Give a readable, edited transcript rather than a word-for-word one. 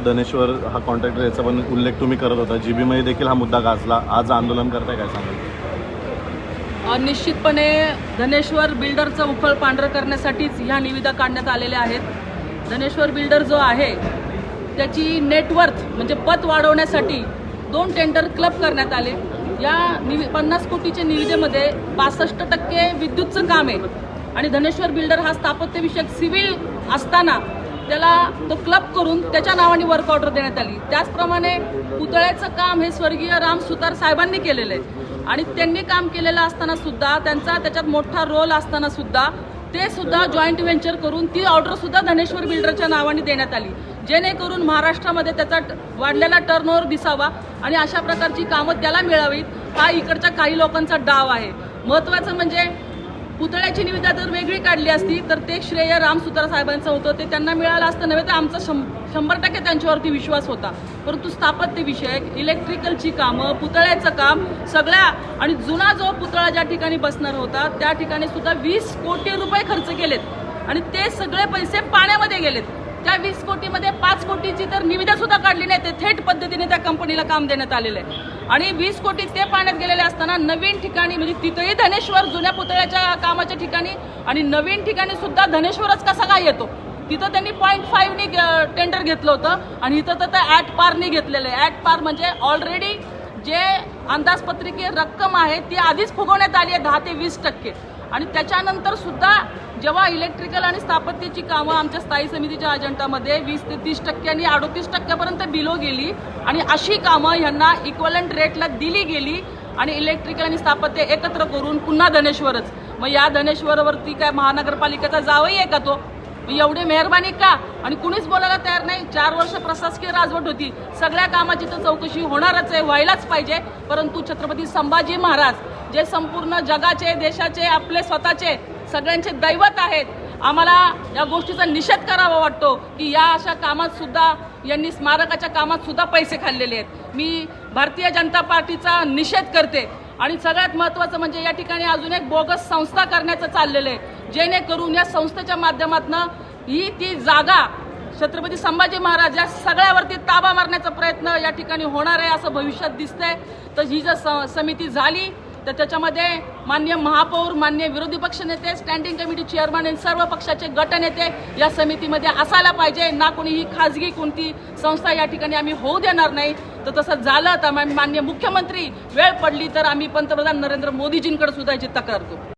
धनेश्वर हा कॉन्ट्रॅक्टर याचा पण उल्लेख तुम्ही करत होता, जीबीमध्ये देखील हा मुद्दा गाजला. आज आंदोलन करताय, काय सांगाल? निश्चितपणे धनेश्वर बिल्डरचं उफळ पांढरं करण्यासाठीच ह्या निविदा काढण्यात आलेल्या आहेत. धनेश्वर बिल्डर जो आहे त्याची नेटवर्थ म्हणजे पत वाढवण्यासाठी 2 टेंडर क्लब करण्यात आले. या 50 कोटीच्या निविदेमध्ये 65% विद्युतचं काम आहे आणि धनेश्वर बिल्डर हा स्थापत्यविषयक सिव्हिल असताना त्याला तो क्लब करून त्याच्या नावाने वर्क ऑर्डर देण्यात आली. त्याचप्रमाणे पुतळ्याचं काम हे स्वर्गीय राम सुतार साहेबांनी केलेलं आहे आणि त्यांनी काम केलेलं असताना सुद्धा त्यांचा त्याच्यात मोठा रोल असताना सुद्धा ते सुद्धा जॉईंट व्हेंचर करून ती ऑर्डर सुद्धा धनेश्वर बिल्डरच्या नावाने देण्यात आली, जेणेकरून महाराष्ट्रामध्ये त्याचा वाढलेला टर्नओव्हर दिसावा आणि अशा प्रकारची कामं त्याला मिळावीत. हा इकडच्या काही लोकांचा डाव आहे. महत्त्वाचं म्हणजे पुतळ्याची निविदा जर वेगळी काढली असती तर ते श्रेय राम सुतार साहेबांचं होतं, ते त्यांना मिळालं असतं नव्हे तर आमचा 100% त्यांच्यावरती विश्वास होता. परंतु स्थापत्यविषयक इलेक्ट्रिकलची कामं, पुतळ्याचं काम सगळ्या आणि जुना जो पुतळा ज्या ठिकाणी बसणार होता त्या ठिकाणी सुद्धा 20 कोटी रुपये खर्च केलेत आणि ते सगळे पैसे पाण्यामध्ये गेलेत. त्या 20 कोटीमध्ये 5 कोटीची तर निविदा सुद्धा काढली नाही, ते थेट पद्धतीने त्या कंपनीला काम देण्यात आलेलं आहे आणि 20 कोटी ते पाण्यात गेलेले असताना नवीन ठिकाणी म्हणजे तिथंही धनेश्वर जुन्या पुतळ्याच्या कामाच्या ठिकाणी आणि नवीन ठिकाणी सुद्धा धनेश्वरच कसा काय येतो. तिथं त्यांनी 0.5नी टेंडर घेतलं होतं आणि इथं तर ॲट पारनी घेतलेलं आहे. ॲट पार म्हणजे ऑलरेडी जे अंदाजपत्रकीय रक्कम आहे ती आधीच फुगवण्यात आली आहे 10 ते 20% आणि त्याच्यानंतर सुद्धा जेव्हा इलेक्ट्रिकल आणि स्थापत्याची कामं आमच्या स्थायी समितीच्या अजेंडामध्ये 20 ते 30% आणि 38% बिलो गेली आणि अशी कामं ह्यांना इक्वलंट रेटला दिली गेली आणि इलेक्ट्रिकल आणि स्थापत्य एकत्र करून पुन्हा धनेश्वरच. मग या धनेश्वरवरती काय महानगरपालिकेचा जावई आहे का तो? एवढी मेहरबानी का? आणि कुणीच बोलायला तयार नाही. 4 वर्ष प्रशासकीय राजवट होती, सगळ्या कामाची तर चौकशी होणारच आहे, व्हायलाच पाहिजे. परंतु छत्रपती संभाजी महाराज जे संपूर्ण जगाचे, देशाचे, आपले स्वतःचे सगळ्यांचे दैवत आहेत, आम्हाला या गोष्टीचा निषेध करावा वाटतो की या अशा कामात सुद्धा यांनी स्मारकाच्या कामात सुद्धा पैसे खाल्लेले आहेत. मी भारतीय जनता पार्टीचा निषेध करते आणि सगळ्यात महत्त्वाचं म्हणजे या ठिकाणी अजून एक बोगस संस्था करण्याचं चाललेलं आहे, जेणेकरून या संस्थेच्या माध्यमातून ही ती जागा छत्रपती संभाजी महाराज या सगळ्यावरती ताबा मारण्याचा प्रयत्न या ठिकाणी होणार आहे असं भविष्यात दिसतंय. तर ही जर समिती झाली तर त्याच्यामध्ये माननीय महापौर, माननीय विरोधी पक्षनेते, स्टँडिंग कमिटी चेअरमन आणि सर्व पक्षाचे गटनेते या समितीमध्ये असायला पाहिजे. ना कोणी ही खाजगी कोणती संस्था या ठिकाणी आम्ही होऊ देणार नाही. तर तसं झालं तर माननीय मुख्यमंत्री वेळ पडली तर आम्ही पंतप्रधान नरेंद्र मोदीजींकडे सुद्धा याची तक्रार करू.